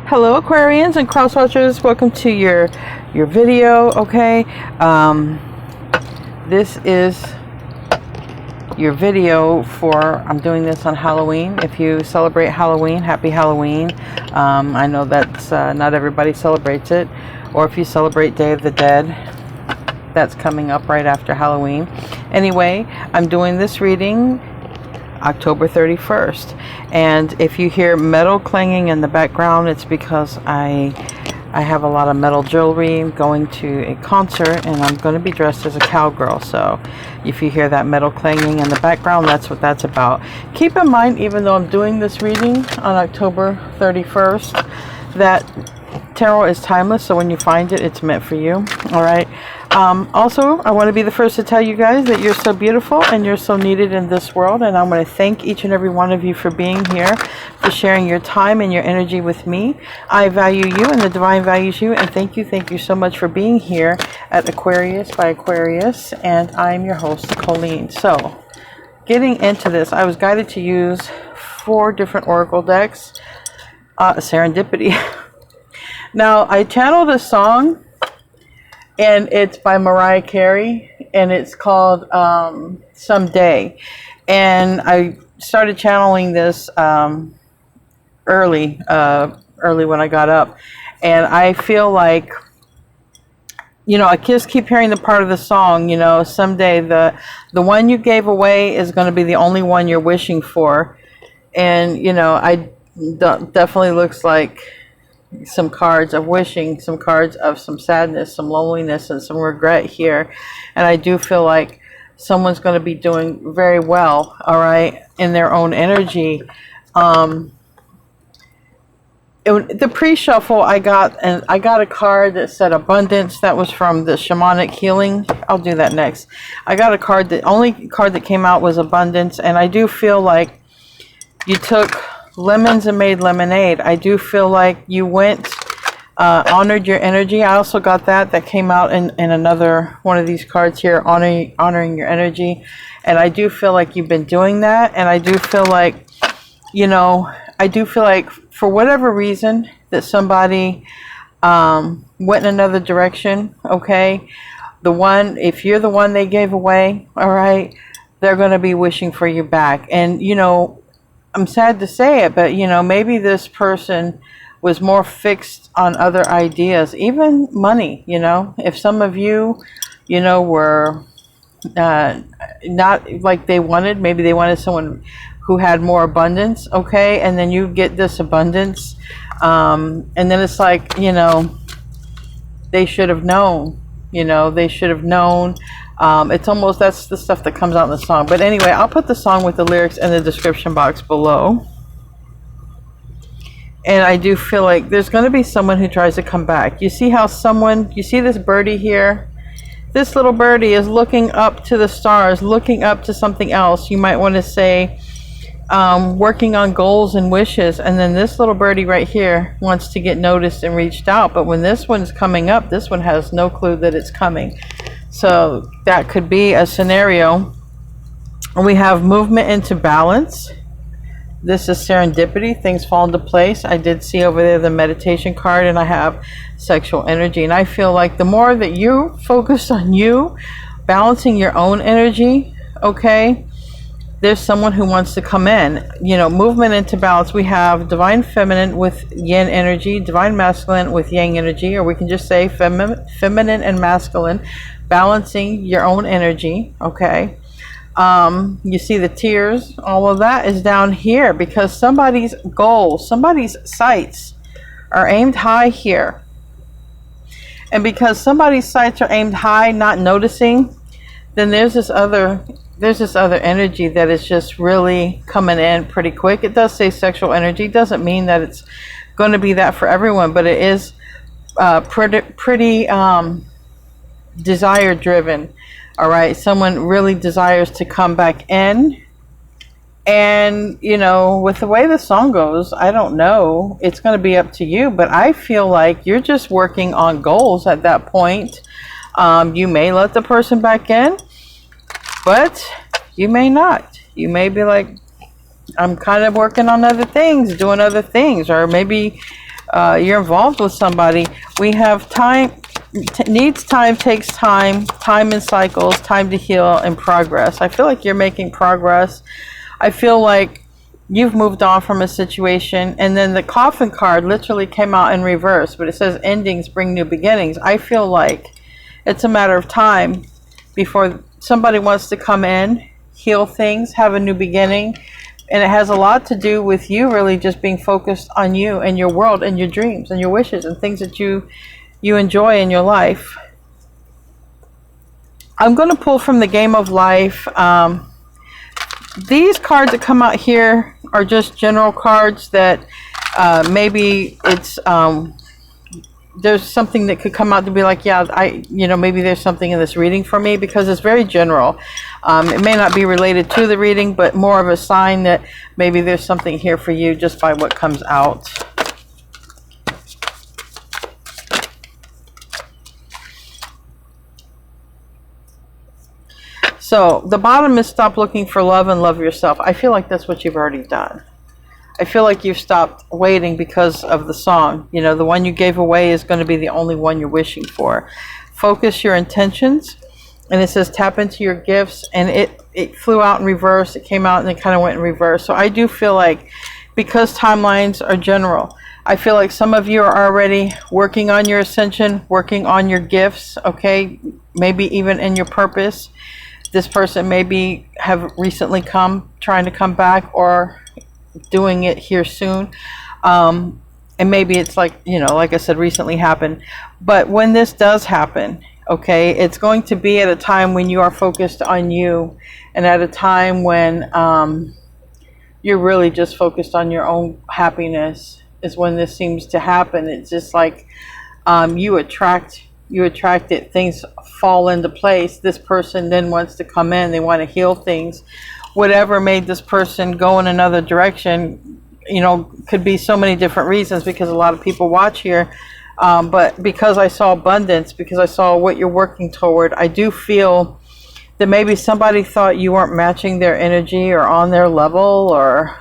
Hello Aquarians and cross watchers, welcome to your video. Okay, this is your video for, I'm doing this on Halloween. If you celebrate Halloween, happy Halloween. I know that's not everybody celebrates it, or if you celebrate Day of the Dead, that's coming up right after Halloween. Anyway, I'm doing this reading October 31st, and if you hear metal clanging in the background, it's because I have a lot of metal jewelry. I'm going to a concert and I'm going to be dressed as a cowgirl, so if you hear that metal clanging in the background, that's what that's about. Keep in mind, even though I'm doing this reading on October 31st, that tarot is timeless, so when you find it, it's meant for you. All right. Also, I want to be the first to tell you guys that you're so beautiful and you're so needed in this world, and I want to thank each and every one of you for being here, for sharing your time and your energy with me. I value you and the divine values you, and thank you so much for being here at Aquarius by Aquarius, and I'm your host, Colleen. So, getting into this, I was guided to use 4 different oracle decks. Serendipity. Now, I channeled a song, and it's by Mariah Carey, and it's called Someday. And I started channeling this early when I got up. And I feel like, you know, I just keep hearing the part of the song, you know, someday the one you gave away is going to be the only one you're wishing for. And, you know, definitely looks like some cards of wishing, some cards of some sadness, some loneliness, and some regret here. And I do feel like someone's going to be doing very well, all right, in their own energy. The pre-shuffle, I got a card that said abundance. That was from the shamanic healing. I'll do that next. I got a card, the only card that came out was abundance, and I do feel like you took lemons and made lemonade. I do feel like you went, honored your energy. I also got that came out in another one of these cards here, honoring your energy. And I do feel like you've been doing that. And I do feel like, you know, for whatever reason that somebody went in another direction, okay? If you're the one they gave away, all right, they're going to be wishing for you back. And, you know, I'm sad to say it, but, you know, maybe this person was more fixed on other ideas, even money, you know. If some of you, you know, were not like they wanted, maybe they wanted someone who had more abundance, okay, and then you get this abundance, and then it's like, you know, they should have known, you know, they should have known. It's almost, that's the stuff that comes out in the song. But anyway, I'll put the song with the lyrics in the description box below. And I do feel like there's going to be someone who tries to come back. You see how you see this birdie here? This little birdie is looking up to the stars, looking up to something else. You might want to say, working on goals and wishes. And then this little birdie right here wants to get noticed and reached out. But when this one's coming up, this one has no clue that it's coming. So that could be a scenario. We have movement into balance. This is serendipity. Things fall into place. I did see over there the meditation card, and I have sexual energy. And I feel like the more that you focus on you, balancing your own energy, okay, there's someone who wants to come in. You know, movement into balance. We have divine feminine with yin energy, divine masculine with yang energy, or we can just say feminine and masculine, balancing your own energy, okay? You see the tears, all of that is down here because somebody's goals, somebody's sights are aimed high here. And because somebody's sights are aimed high, not noticing, then there's this other energy that is just really coming in pretty quick. It does say sexual energy. Doesn't mean that it's going to be that for everyone, but it is pretty desire driven. All right, someone really desires to come back in, and, you know, with the way the song goes, I don't know, it's going to be up to you, but I feel like you're just working on goals at that point. You may let the person back in, but you may not. You may be like, I'm kind of working on other things, doing other things, or maybe You're involved with somebody. We have time, needs time, takes time, time in cycles, time to heal, and progress. I feel like you're making progress. I feel like you've moved on from a situation. And then the coffin card literally came out in reverse, but it says endings bring new beginnings. I feel like it's a matter of time before somebody wants to come in, heal things, have a new beginning. And it has a lot to do with you really just being focused on you and your world and your dreams and your wishes and things that you enjoy in your life. I'm going to pull from the Game of Life. These cards that come out here are just general cards that maybe it's there's something that could come out to be like, yeah, maybe there's something in this reading for me, because it's very general. It may not be related to the reading, but more of a sign that maybe there's something here for you just by what comes out. So the bottom is stop looking for love and love yourself. I feel like that's what you've already done. I feel like you've stopped waiting because of the song. You know, the one you gave away is going to be the only one you're wishing for. Focus your intentions. And it says tap into your gifts. And it flew out in reverse. It came out and it kind of went in reverse. So I do feel like, because timelines are general, I feel like some of you are already working on your ascension, working on your gifts, okay? Maybe even in your purpose. This person maybe have recently trying to come back, or doing it here soon. And maybe it's like, like I said, recently happened. But when this does happen, okay, it's going to be at a time when you are focused on you, and at a time when you're really just focused on your own happiness is when this seems to happen. It's just like you attract it, things fall into place. This person then wants to come in, they want to heal things. Whatever made this person go in another direction, could be so many different reasons, because a lot of people watch here. But because I saw abundance, because I saw what you're working toward, I do feel that maybe somebody thought you weren't matching their energy or on their level, or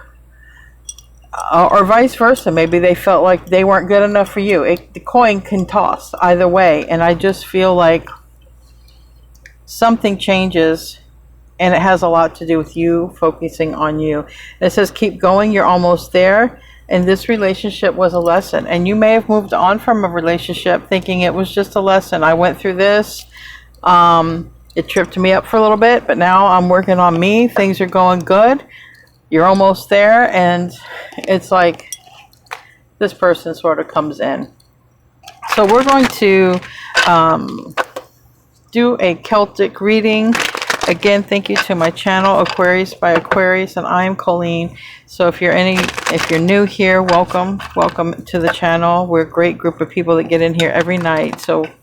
vice versa. Maybe they felt like they weren't good enough for you. The coin can toss either way. And I just feel like something changes. And it has a lot to do with you focusing on you. And it says, keep going. You're almost there. And this relationship was a lesson. And you may have moved on from a relationship thinking it was just a lesson. I went through this. It tripped me up for a little bit. But now I'm working on me. Things are going good. You're almost there. And it's like this person sort of comes in. So we're going to do a Celtic reading. Again, thank you to my channel, Aquarius by Aquarius, and I am Colleen. So if you're new here, welcome to the channel. We're a great group of people that get in here every night, or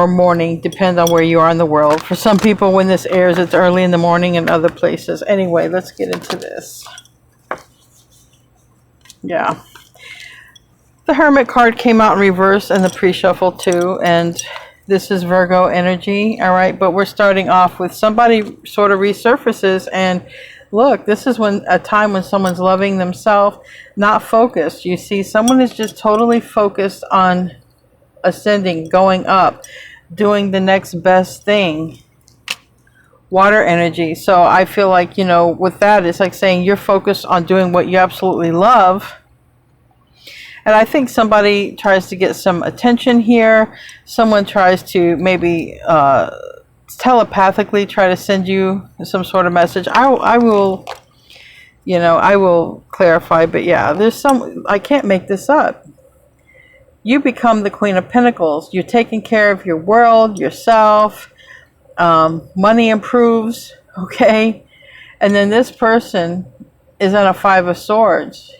morning, depends on where you are in the world. For some people, when this airs, it's early in the morning in other places. Anyway, let's get into this. Yeah. The Hermit card came out in reverse in the pre-shuffle too, and this is Virgo energy, all right? But we're starting off with somebody sort of resurfaces, and look, this is a time when someone's loving themselves, not focused. You see, someone is just totally focused on ascending, going up, doing the next best thing. Water energy. So I feel like, with that, it's like saying you're focused on doing what you absolutely love. And I think somebody tries to get some attention here. Someone tries to maybe telepathically try to send you some sort of message. I will clarify, but yeah, I can't make this up. You become the Queen of Pentacles. You're taking care of your world, yourself. Money improves, okay? And then this person is in a Five of Swords.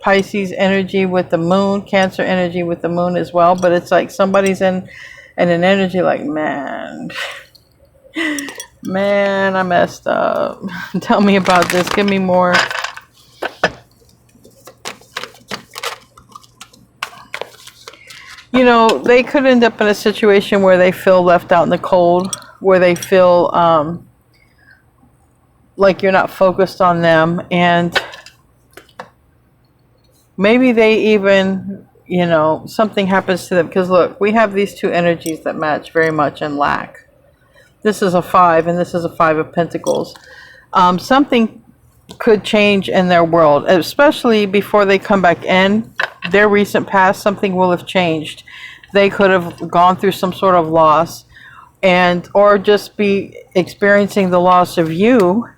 Pisces energy with the moon, Cancer energy with the moon as well. But it's like somebody's in an energy like, man, I messed up. Tell me about this. Give me more. They could end up in a situation where they feel left out in the cold, where they feel like you're not focused on them. And Maybe they even, you know, something happens to them. Because look, we have these two energies that match very much in lack. This is a 5 and this is a 5 of Pentacles. Something could change in their world, especially before they come back in. Their recent past, something will have changed. They could have gone through some sort of loss, and or just be experiencing the loss of you,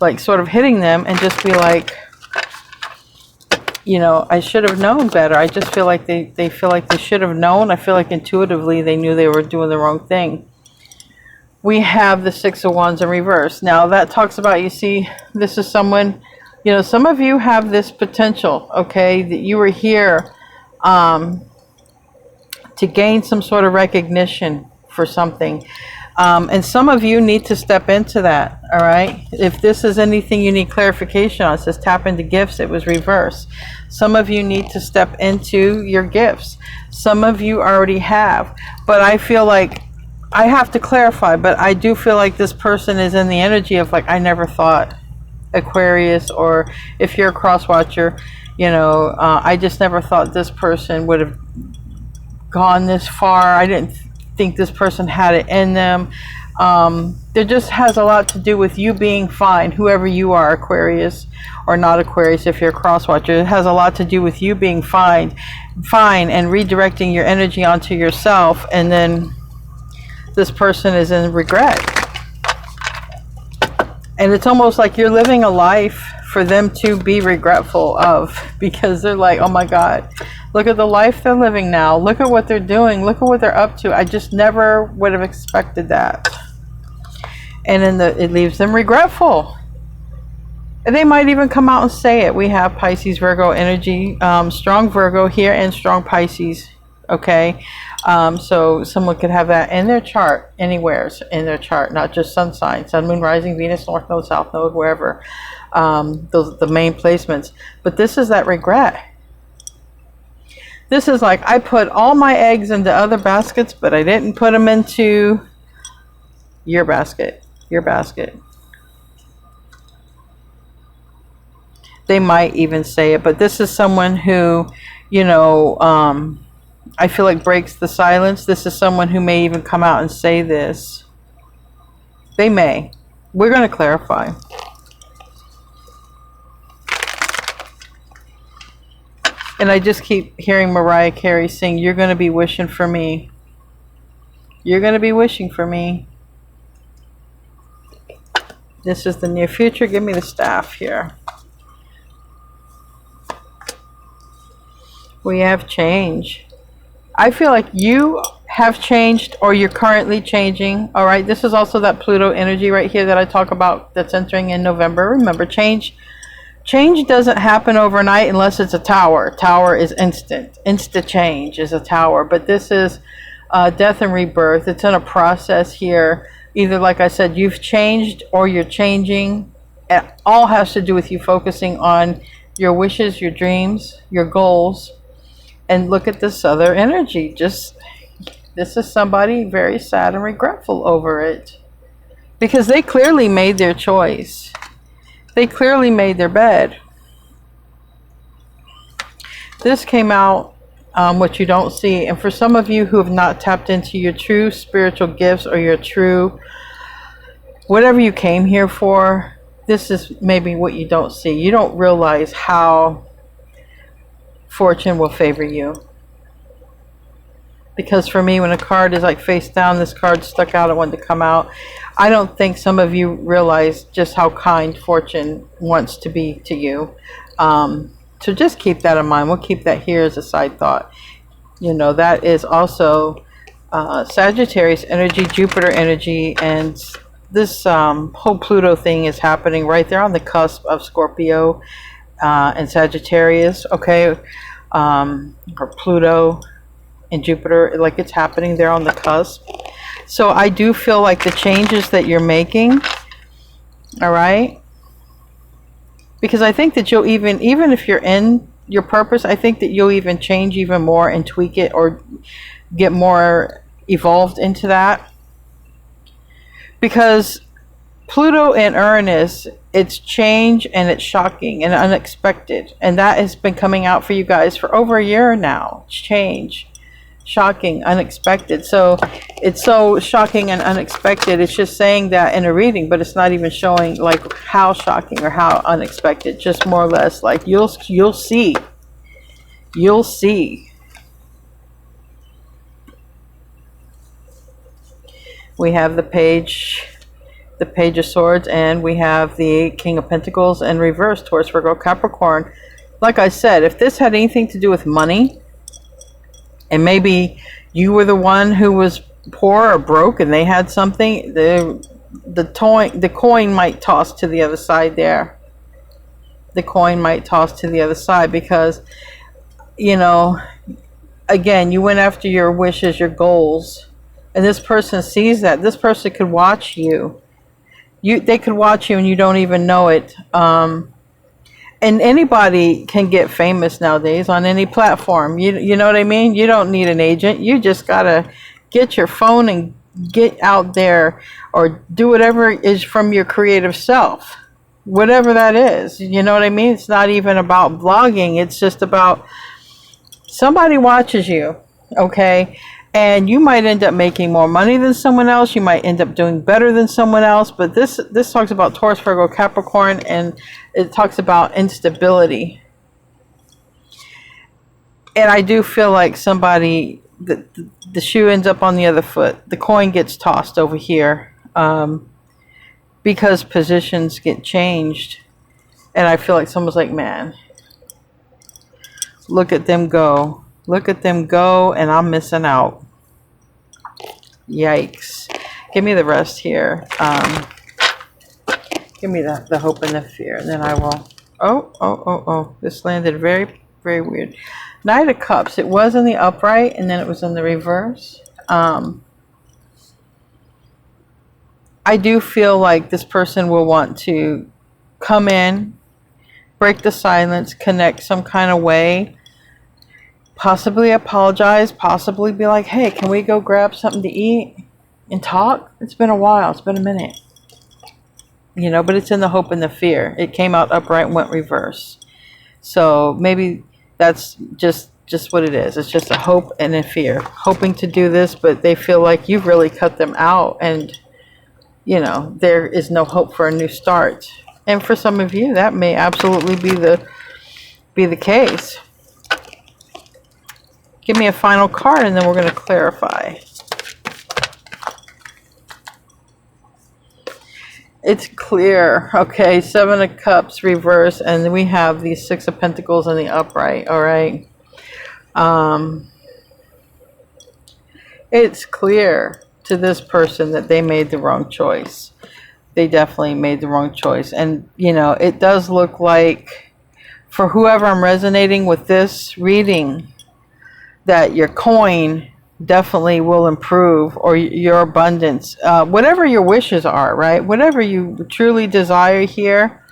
like sort of hitting them, and just be like, you know, I should have known better. I just feel like they feel like they should have known. I feel like intuitively they knew they were doing the wrong thing. We have the 6 of Wands in reverse. Now that talks about, you see, this is someone, you know, some of you have this potential, okay, that you were here to gain some sort of recognition for something. And some of you need to step into that, all right? If this is anything you need clarification on, it says tap into gifts, it was reverse. Some of you need to step into your gifts. Some of you already have. But I feel like, I have to clarify, but I do feel like this person is in the energy of like, I never thought, Aquarius, or if you're a cross watcher, you know, I just never thought this person would have gone this far. I didn't think this person had it in them. There just has a lot to do with you being fine, whoever you are, Aquarius or not Aquarius, if you're a cross watcher. It has a lot to do with you being fine and redirecting your energy onto yourself, and then this person is in regret. And it's almost like you're living a life for them to be regretful of, because they're like, oh my God, look at the life they're living now. Look at what they're doing. Look at what they're up to. I just never would have expected that. And then it leaves them regretful. And they might even come out and say it. We have Pisces, Virgo energy, strong Virgo here and strong Pisces. Okay. So someone could have that in their chart, anywhere in their chart, not just sun sign, sun, moon, rising, Venus, north node, south node, wherever. Those are the main placements. But this is that regret. This is like, I put all my eggs into other baskets, but I didn't put them into your basket. Your basket. They might even say it, but this is someone who, you know, I feel like breaks the silence. This is someone who may even come out and say this. They may. We're going to clarify. And I just keep hearing Mariah Carey sing, you're going to be wishing for me. You're going to be wishing for me. This is the near future. Give me the staff here. We have change. I feel like you have changed, or you're currently changing. All right. This is also that Pluto energy right here that I talk about that's entering in November. Remember, change doesn't happen overnight unless it's a tower. Tower is instant. Instant change is a tower. But this is death and rebirth. It's in a process here. Either, like I said, you've changed or you're changing. It all has to do with you focusing on your wishes, your dreams, your goals. And look at this other energy. This is somebody very sad and regretful over it. Because they clearly made their choice. They clearly made their bed. This came out, what you don't see. And for some of you who have not tapped into your true spiritual gifts, or your true, whatever you came here for, this is maybe what you don't see. You don't realize how fortune will favor you. Because for me, when a card is like face down, this card stuck out, I wanted to come out. I don't think some of you realize just how kind fortune wants to be to you. So just keep that in mind. We'll keep that here as a side thought. You know, that is also Sagittarius energy, Jupiter energy, and this whole Pluto thing is happening right there on the cusp of Scorpio and Sagittarius, okay? Or Pluto and Jupiter, like it's happening there on the cusp. So I do feel like the changes that you're making, all right? Because I think that you'll even if you're in your purpose, I think that you'll even change even more and tweak it, or get more evolved into that. Because Pluto and Uranus, it's change and it's shocking and unexpected. And that has been coming out for you guys for over a year now. Change, shocking, unexpected. So it's so shocking and unexpected. It's just saying that in a reading, but it's not even showing like how shocking or how unexpected. Just more or less like you'll see. You'll see. We have the Page of Swords, and we have the King of Pentacles in reverse, Taurus, Virgo, Capricorn. Like I said, if this had anything to do with money, and maybe you were the one who was poor or broke and they had something, the coin might toss to the other side there. The coin might toss to the other side because, you know, again, you went after your wishes, your goals, and this person sees that. This person could watch you. They could watch you and you don't even know it. And anybody can get famous nowadays on any platform. You know what I mean? You don't need an agent. You just gotta get your phone and get out there, or do whatever is from your creative self, whatever that is. You know what I mean? It's not even about blogging. It's just about somebody watches you, okay? And you might end up making more money than someone else. You might end up doing better than someone else. But this talks about Taurus, Virgo, Capricorn, and it talks about instability. And I do feel like somebody, the shoe ends up on the other foot. The coin gets tossed over here because positions get changed. And I feel like someone's like, man, look at them go. Look at them go, and I'm missing out. Yikes. Give me the rest here. Give me the hope and the fear, and then I will... Oh. This landed very, very weird. Knight of Cups. It was in the upright, and then it was in the reverse. I do feel like this person will want to come in, break the silence, connect some kind of way, possibly apologize, possibly be like, hey, can we go grab something to eat and talk? It's been a while. It's been a minute. You know, but it's in the hope and the fear. It came out upright and went reverse. So maybe that's just what it is. It's just a hope and a fear. Hoping to do this, but they feel like you've really cut them out, and, you know, there is no hope for a new start. And for some of you, that may absolutely be the case. Give me a final card, and then we're going to clarify. It's clear. Okay, Seven of Cups reverse, and then we have the Six of Pentacles in the upright. All right. It's clear to this person that they made the wrong choice. They definitely made the wrong choice. And, you know, it does look like, for whoever I'm resonating with this reading, that your coin definitely will improve, or your abundance, whatever your wishes are, right? Whatever you truly desire here,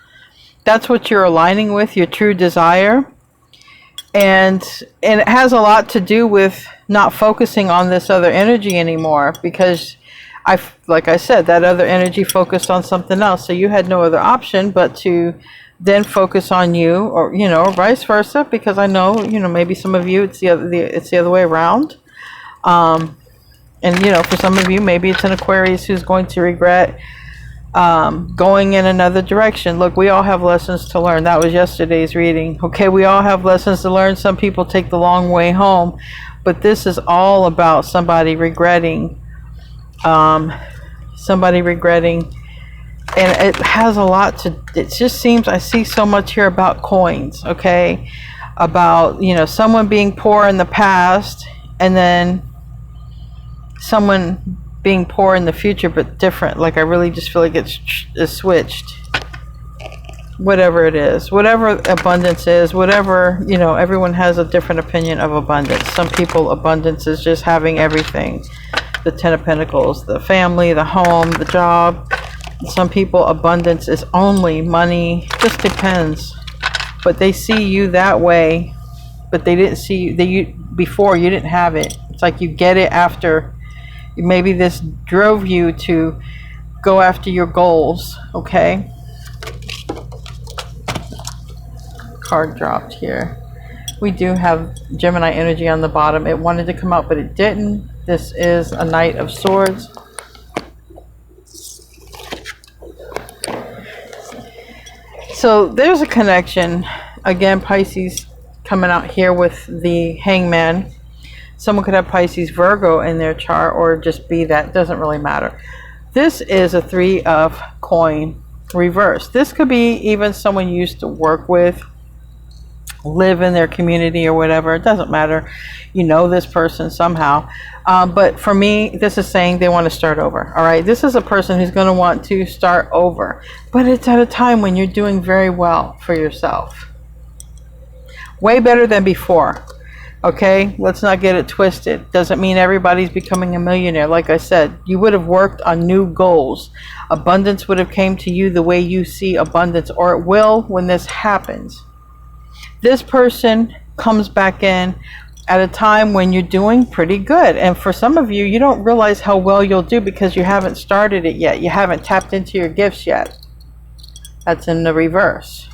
that's what you're aligning with, your true desire. And it has a lot to do with not focusing on this other energy anymore, because like I said, that other energy focused on something else. So you had no other option but to then focus on you, or, you know, or vice versa, because I know, you know, maybe some of you it's the other way around. And, you know, for some of you, maybe it's an Aquarius who's going to regret going in another direction. Look, we all have lessons to learn. That was yesterday's reading. Okay, we all have lessons to learn. Some people take the long way home, but this is all about somebody regretting. And it has a lot to, it just seems, I see so much here about coins, okay? About, you know, someone being poor in the past, and then someone being poor in the future, but different. Like, I really just feel like it's switched. Whatever it is, whatever abundance is, whatever, you know, everyone has a different opinion of abundance. Some people, abundance is just having everything. The Ten of Pentacles, the family, the home, the job. Some people, abundance is only money. Just depends. But they see you that way, but they didn't see you before. You didn't have it. It's like you get it after. Maybe this drove you to go after your goals, okay? Card dropped here. We do have Gemini energy on the bottom. It wanted to come out, but it didn't. This is a Knight of Swords. So there's a connection. Again, Pisces coming out here with the Hangman. Someone could have Pisces Virgo in their chart, or just be that. Doesn't really matter. This is a 3 of coin reverse. This could be even someone you used to work with, live in their community or whatever. It doesn't matter. You know this person somehow. But for me, this is saying they want to start over. All right. This is a person who's going to want to start over. But it's at a time when you're doing very well for yourself. Way better than before. Okay. Let's not get it twisted. Doesn't mean everybody's becoming a millionaire. Like I said, you would have worked on new goals. Abundance would have came to you the way you see abundance, or it will when this happens. This person comes back in at a time when you're doing pretty good. And for some of you, you don't realize how well you'll do because you haven't started it yet. You haven't tapped into your gifts yet. That's in the reverse.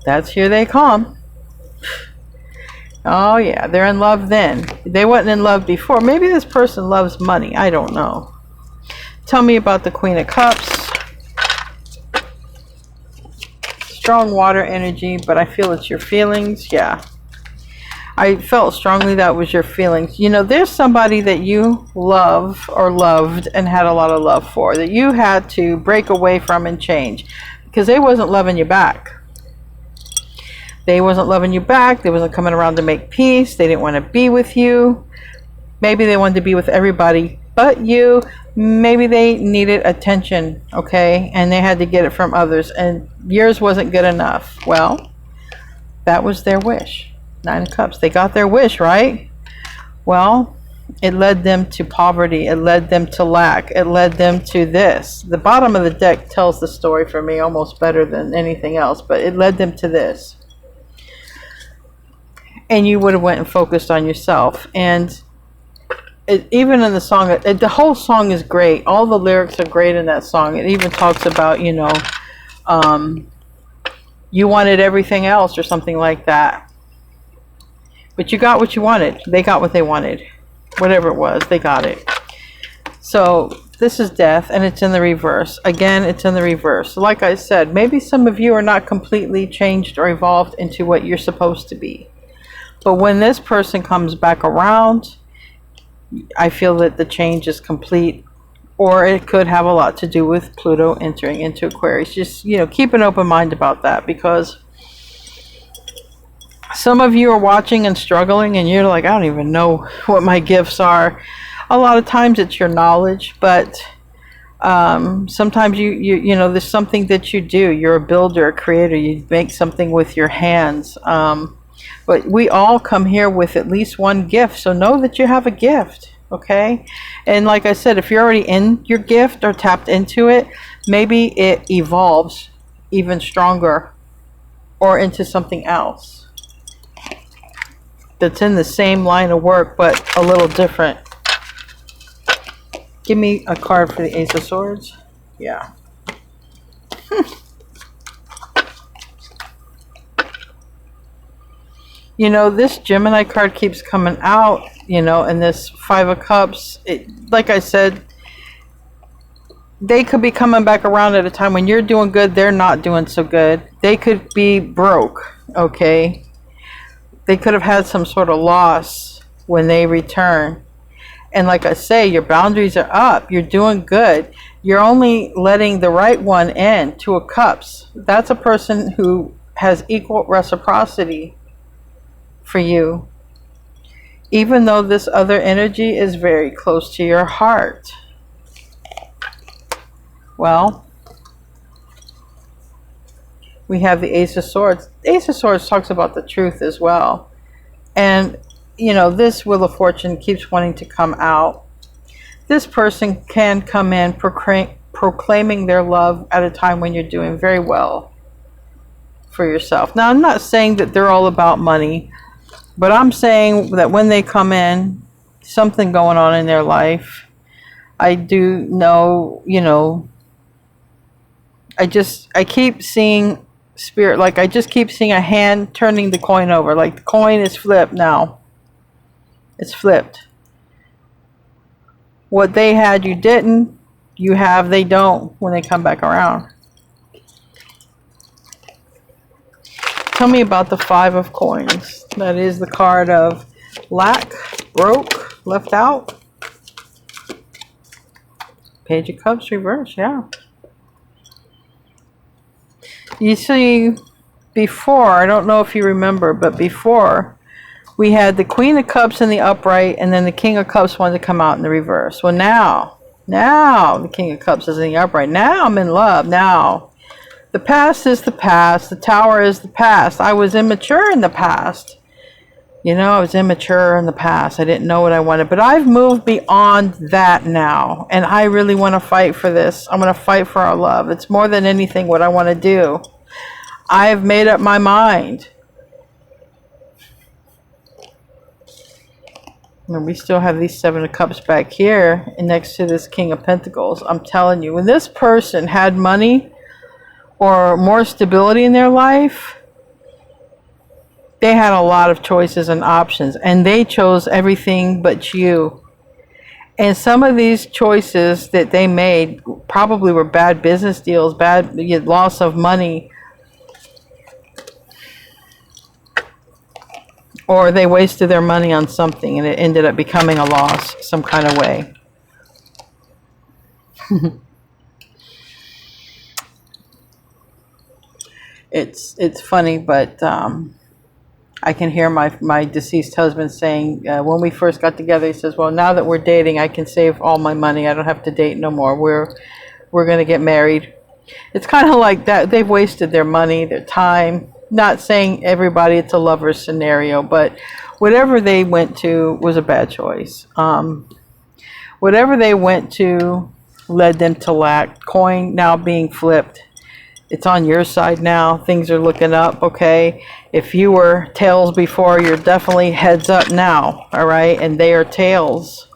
That's here they come. Oh yeah, they're in love then. They weren't in love before. Maybe this person loves money. I don't know. Tell me about the Queen of Cups. Strong water energy, but I feel it's your feelings. Yeah, I felt strongly that was your feelings. You know, there's somebody that you love or loved and had a lot of love for, that you had to break away from and change because they wasn't loving you back. They wasn't loving you back. They wasn't coming around to make peace. They didn't want to be with you. Maybe they wanted to be with everybody but you. Maybe they needed attention, okay, and they had to get it from others, and yours wasn't good enough. Well, that was their wish. 9 of Cups. They got their wish, right? Well, it led them to poverty. It led them to lack. It led them to this. The bottom of the deck tells the story for me almost better than anything else, but it led them to this. And you would have went and focused on yourself. And even in the song, the whole song is great. All the lyrics are great in that song. It even talks about, you know, you wanted everything else or something like that. But you got what you wanted. They got what they wanted. Whatever it was, they got it. So this is death, and it's in the reverse. Again, it's in the reverse. Like I said, maybe some of you are not completely changed or evolved into what you're supposed to be. But when this person comes back around, I feel that the change is complete, or it could have a lot to do with Pluto entering into Aquarius. Just, you know, keep an open mind about that, because some of you are watching and struggling and you're like, I don't even know what my gifts are. A lot of times it's your knowledge, but sometimes you know, there's something that you do. You're a builder, a creator. You make something with your hands. But we all come here with at least one gift. So know that you have a gift, okay? And like I said, if you're already in your gift or tapped into it, maybe it evolves even stronger or into something else that's in the same line of work, but a little different. Give me a card for the Ace of Swords. Yeah. You know, this Gemini card keeps coming out, you know, and this 5 of Cups, like I said, they could be coming back around at a time when you're doing good, they're not doing so good. They could be broke, okay? They could have had some sort of loss when they return. And like I say, your boundaries are up. You're doing good. You're only letting the right one in, 2 of Cups. That's a person who has equal reciprocity for you, even though this other energy is very close to your heart. Well, we have the Ace of Swords. The Ace of Swords talks about the truth as well. And, you know, this Wheel of Fortune keeps wanting to come out. This person can come in proclaiming their love at a time when you're doing very well for yourself. Now, I'm not saying that they're all about money, but I'm saying that when they come in, something going on in their life, I do know, you know, I keep seeing spirit, like I just keep seeing a hand turning the coin over, like the coin is flipped now. It's flipped. What they had, you didn't. You have, they don't when they come back around. Tell me about the Five of Coins. That is the card of lack, broke, left out. Page of Cups reverse, yeah. You see, before, I don't know if you remember, but before, we had the Queen of Cups in the upright, and then the King of Cups wanted to come out in the reverse. Well, now the King of Cups is in the upright. Now I'm in love. Now, the past is the past. The Tower is the past. I was immature in the past. You know, I was immature in the past. I didn't know what I wanted. But I've moved beyond that now. And I really want to fight for this. I'm going to fight for our love. It's more than anything what I want to do. I've made up my mind. And we still have these Seven of Cups back here. And next to this King of Pentacles. I'm telling you, when this person had money or more stability in their life, they had a lot of choices and options, and they chose everything but you. And some of these choices that they made probably were bad business deals, bad loss of money, or they wasted their money on something and it ended up becoming a loss some kind of way. It's funny, but I can hear my deceased husband saying, when we first got together, he says, well, now that we're dating, I can save all my money. I don't have to date no more. We're going to get married. It's kind of like that. They've wasted their money, their time. Not saying everybody it's a lover's scenario, but whatever they went to was a bad choice. Whatever they went to led them to lack. Coin now being flipped. It's on your side now. Things are looking up, okay? If you were tails before, you're definitely heads up now, all right? And they are tails.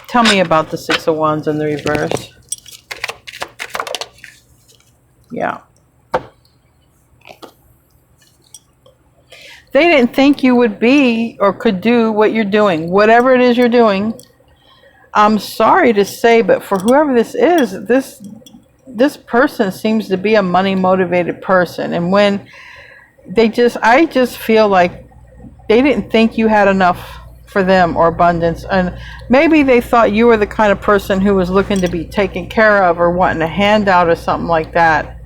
Tell me about the Six of Wands in the reverse. Yeah. They didn't think you would be or could do what you're doing. Whatever it is you're doing, I'm sorry to say, but for whoever this is, this person seems to be a money motivated person, and when I just feel like they didn't think you had enough for them or abundance, and maybe they thought you were the kind of person who was looking to be taken care of or wanting a handout or something like that.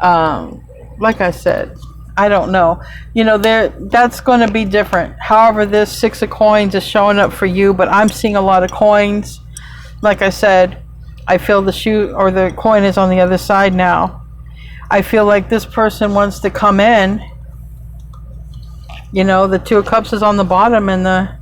Like I said, I don't know, you know, that's going to be different. However, this Six of Coins is showing up for you, but I'm seeing a lot of coins. Like I said, I feel the shoe or the coin is on the other side now. I feel like this person wants to come in. You know, the Two of Cups is on the bottom and the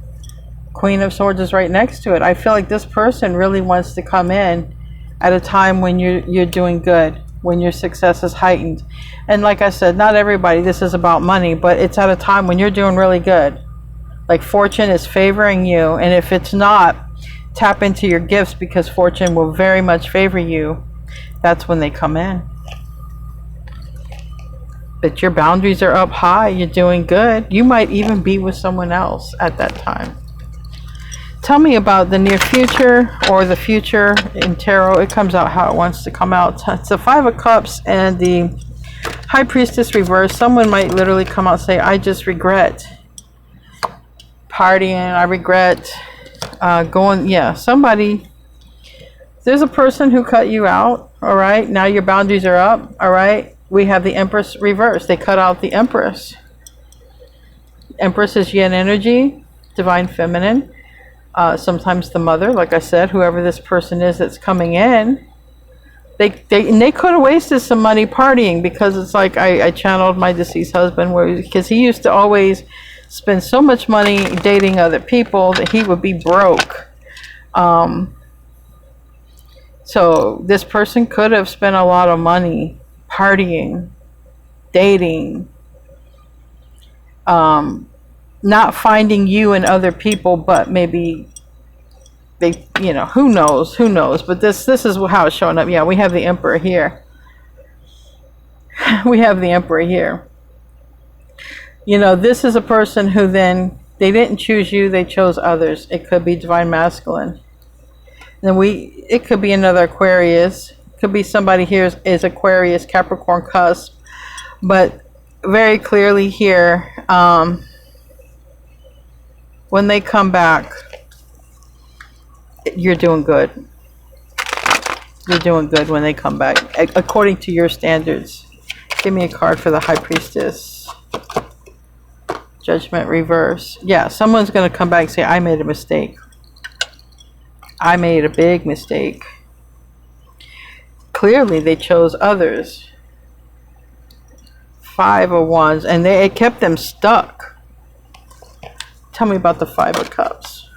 Queen of Swords is right next to it. I feel like this person really wants to come in at a time when you're doing good, when your success is heightened. And like I said, not everybody, this is about money, but it's at a time when you're doing really good. Like fortune is favoring you, and if it's not, tap into your gifts because fortune will very much favor you. That's when they come in. But your boundaries are up high. You're doing good. You might even be with someone else at that time. Tell me about the near future or the future in tarot. It comes out how it wants to come out. It's the Five of Cups and the High Priestess reverse. Someone might literally come out and say, I just regret partying. I regret somebody, there's a person who cut you out, all right? Now your boundaries are up, all right? We have the Empress reverse. They cut out the Empress. Empress is yin energy, divine feminine. Sometimes the mother, like I said, whoever this person is that's coming in, they could have wasted some money partying, because it's like I channeled my deceased husband, because he used to always spend so much money dating other people that he would be broke. So this person could have spent a lot of money partying, dating, not finding you and other people, but maybe they, you know, who knows, but this is how it's showing up. Yeah, we have the Emperor here. We have the Emperor here. You know, this is a person who then, they didn't choose you, they chose others. It could be divine masculine. Then it could be another Aquarius. It could be somebody here is Aquarius, Capricorn cusp. But very clearly here, when they come back, you're doing good. You're doing good when they come back, according to your standards. Give me a card for the High Priestess. Judgment reverse. Yeah, someone's going to come back and say, I made a mistake. I made a big mistake. Clearly, they chose others. 5 of Wands, and it kept them stuck. Tell me about the 5 of Cups.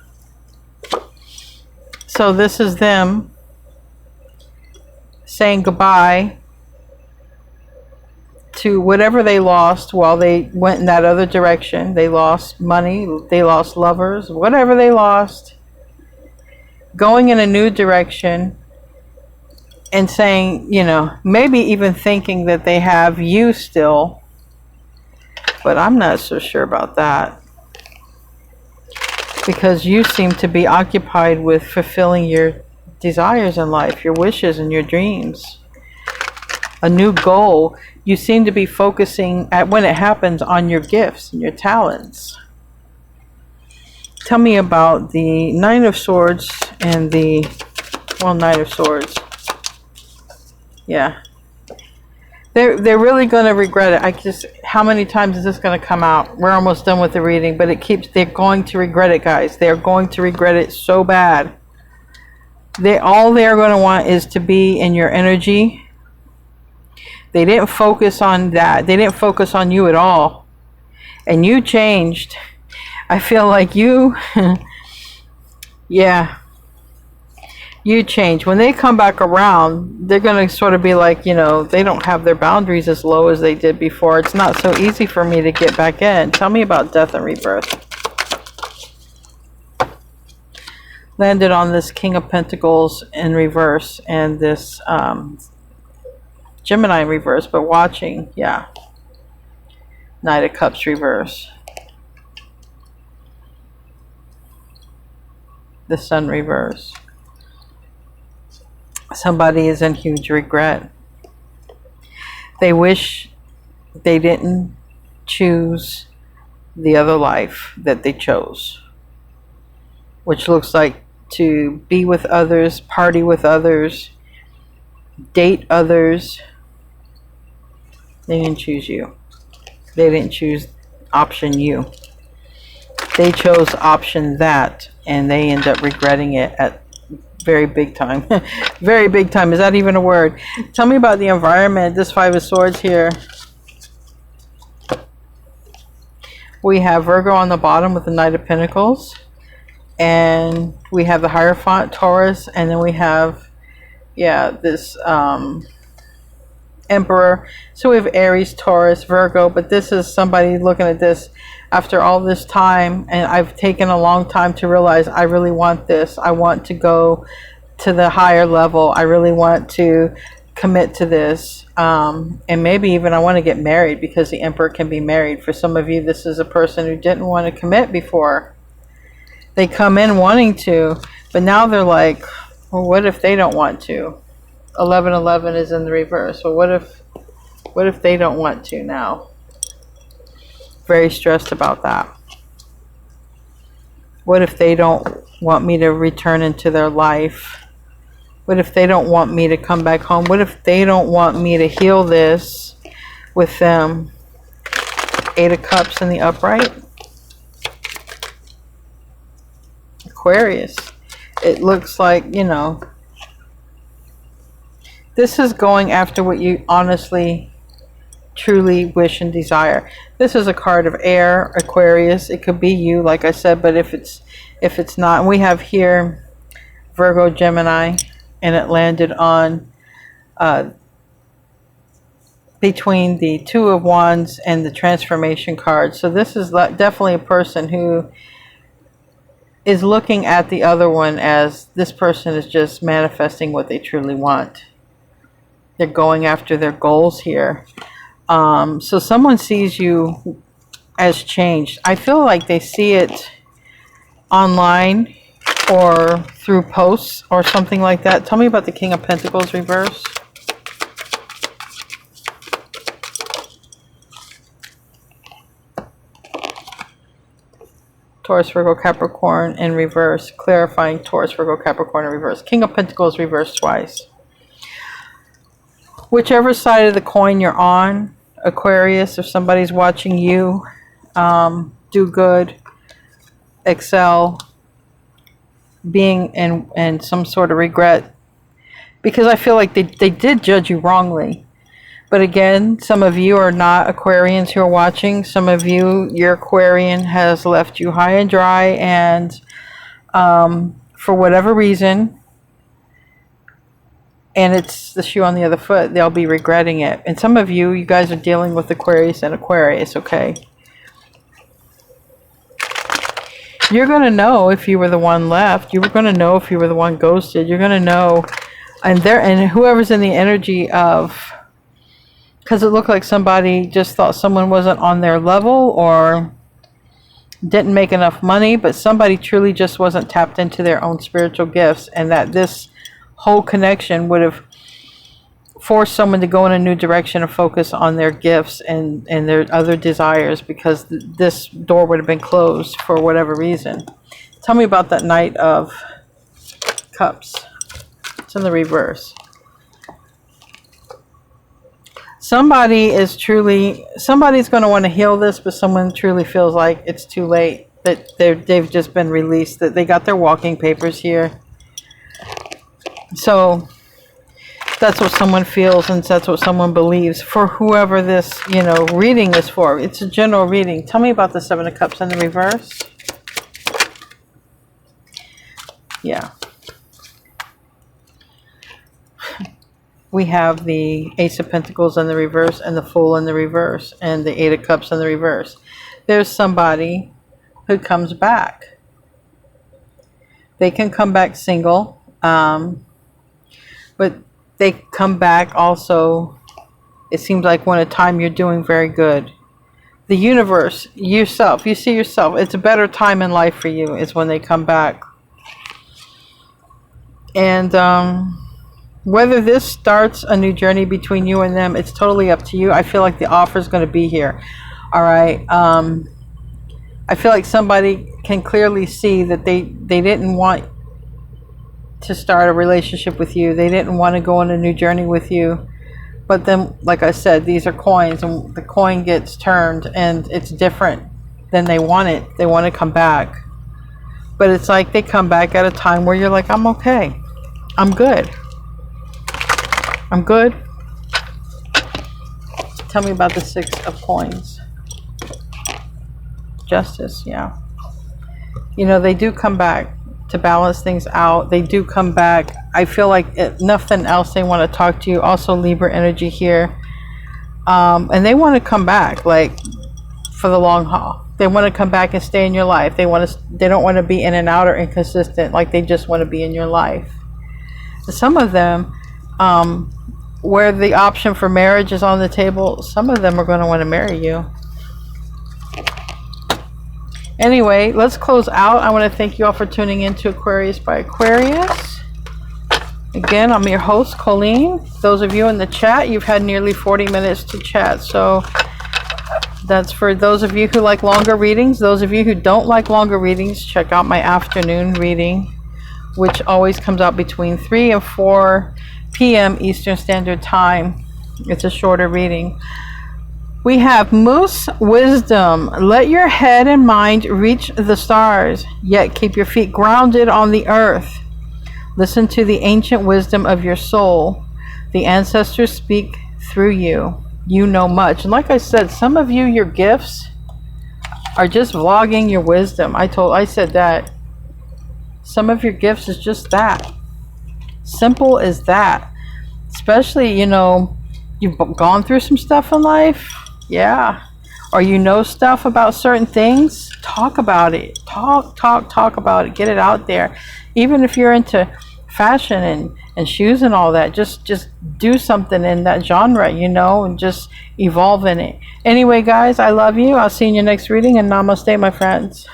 So this is them saying goodbye to whatever they lost while they went in that other direction. They lost money, they lost lovers, whatever they lost. Going in a new direction and saying, you know, maybe even thinking that they have you still. But I'm not so sure about that. Because you seem to be occupied with fulfilling your desires in life, your wishes and your dreams. A new goal. You seem to be focusing, when it happens, on your gifts and your talents. Tell me about the Nine of Swords and the, well, Knight of Swords. Yeah. They're really going to regret it. How many times is this going to come out? We're almost done with the reading, but they're going to regret it, guys. They're going to regret it so bad. All they're going to want is to be in your energy. They didn't focus on that. They didn't focus on you at all. And you changed. I feel like you, yeah, you change. When they come back around, they're going to sort of be like, you know, they don't have their boundaries as low as they did before. It's not so easy for me to get back in. Tell me about death and rebirth. Landed on this King of Pentacles in reverse and this Gemini in reverse, but watching, yeah. Knight of Cups reverse. The Sun reverse. Somebody is in huge regret. They wish they didn't choose the other life that they chose, which looks like to be with others, party with others, date others. They didn't choose you. They didn't choose option you. They chose option that, and they end up regretting it at very big time. Very big time. Is that even a word? Tell me about the environment. This 5 of Swords here. We have Virgo on the bottom with the Knight of Pentacles. And we have the Hierophant, Taurus. And then we have, yeah, this Emperor. So we have Aries, Taurus, Virgo. But this is somebody looking at this after all this time, and I've taken a long time to realize I really want this. I want to go to the higher level. I really want to commit to this. And maybe even I want to get married, because the Emperor can be married. For some of you, this is a person who didn't want to commit before. They come in wanting to, but now they're like, well, what if they don't want to? 1111 is in the reverse. Well, what if they don't want to now? Very stressed about that. What if they don't want me to return into their life? What if they don't want me to come back home? What if they don't want me to heal this with them? 8 of Cups in the upright. Aquarius. It looks like, you know, this is going after what you honestly, truly wish and desire. This is a card of air, Aquarius. It could be you, like I said, but if it's not, and we have here Virgo, Gemini, and it landed on between the 2 of Wands and the transformation card. So this is definitely a person who is looking at the other one as this person is just manifesting what they truly want. They're going after their goals here. So someone sees you as changed. I feel like they see it online or through posts or something like that. Tell me about the King of Pentacles reverse. Taurus, Virgo, Capricorn in reverse. Clarifying Taurus, Virgo, Capricorn in reverse. King of Pentacles reversed twice. Whichever side of the coin you're on, Aquarius, if somebody's watching you do good, excel, being in some sort of regret, because I feel like they did judge you wrongly. But again, some of you are not Aquarians who are watching. Some of you, your Aquarian has left you high and dry, and for whatever reason, and it's the shoe on the other foot, they'll be regretting it. And some of you, you guys are dealing with Aquarius and Aquarius, okay? You're going to know if you were the one left. You were going to know if you were the one ghosted. You're going to know. And whoever's in the energy of, because it looked like somebody just thought someone wasn't on their level or didn't make enough money, but somebody truly just wasn't tapped into their own spiritual gifts, and that this whole connection would have forced someone to go in a new direction and focus on their gifts and their other desires, because this door would have been closed for whatever reason. Tell me about that Knight of Cups. It's in the reverse. Somebody's going to want to heal this, but someone truly feels like it's too late, that they've just been released, that they got their walking papers here. So that's what someone feels, and that's what someone believes. For whoever this, reading is for. It's a general reading. Tell me about the Seven of Cups in the reverse. Yeah. We have the Ace of Pentacles in the reverse, and the Fool in the reverse, and the Eight of Cups in the reverse. There's somebody who comes back. They can come back single, but they come back also, it seems like, when a time you're doing very good. The universe, yourself, you see yourself, it's a better time in life for you, is when they come back. And whether this starts a new journey between you and them, it's totally up to you. I feel like the offer is going to be here. All right. I feel like somebody can clearly see that they didn't want to start a relationship with you. They didn't want to go on a new journey with you. But then, like I said, these are coins, and the coin gets turned, and it's different than they want it. They want to come back. But it's like they come back at a time where you're like, I'm okay. I'm good. I'm good. Tell me about the Six of Coins. Justice, yeah. They do come back to balance things out. They do come back. I feel like nothing else, they want to talk to you. Also Libra energy here. And they want to come back, like, for the long haul. They want to come back and stay in your life. They don't want to be in and out or inconsistent. Like, they just want to be in your life. Some of them, where the option for marriage is on the table, some of them are going to want to marry you. Anyway, let's close out. I want to thank you all for tuning in to Aquarius by Aquarius. Again, I'm your host, Colleen. Those of you in the chat, you've had nearly 40 minutes to chat. So that's for those of you who like longer readings. Those of you who don't like longer readings, check out my afternoon reading, which always comes out between 3 and 4 p.m. Eastern Standard Time. It's a shorter reading. We have Moose Wisdom. Let your head and mind reach the stars, yet keep your feet grounded on the earth. Listen to the ancient wisdom of your soul. The ancestors speak through you. You know much. And like I said, some of you, your gifts are just vlogging your wisdom. I said that. Some of your gifts is just that. Simple as that. Especially, you've gone through some stuff in life. Yeah. or you know stuff about certain things, talk about it. Talk about it. Get it out there. Even if you're into fashion and shoes and all that, just do something in that genre, you know, and just evolve in it. Anyway, guys, I love you. I'll see you in your next reading, and namaste, my friends.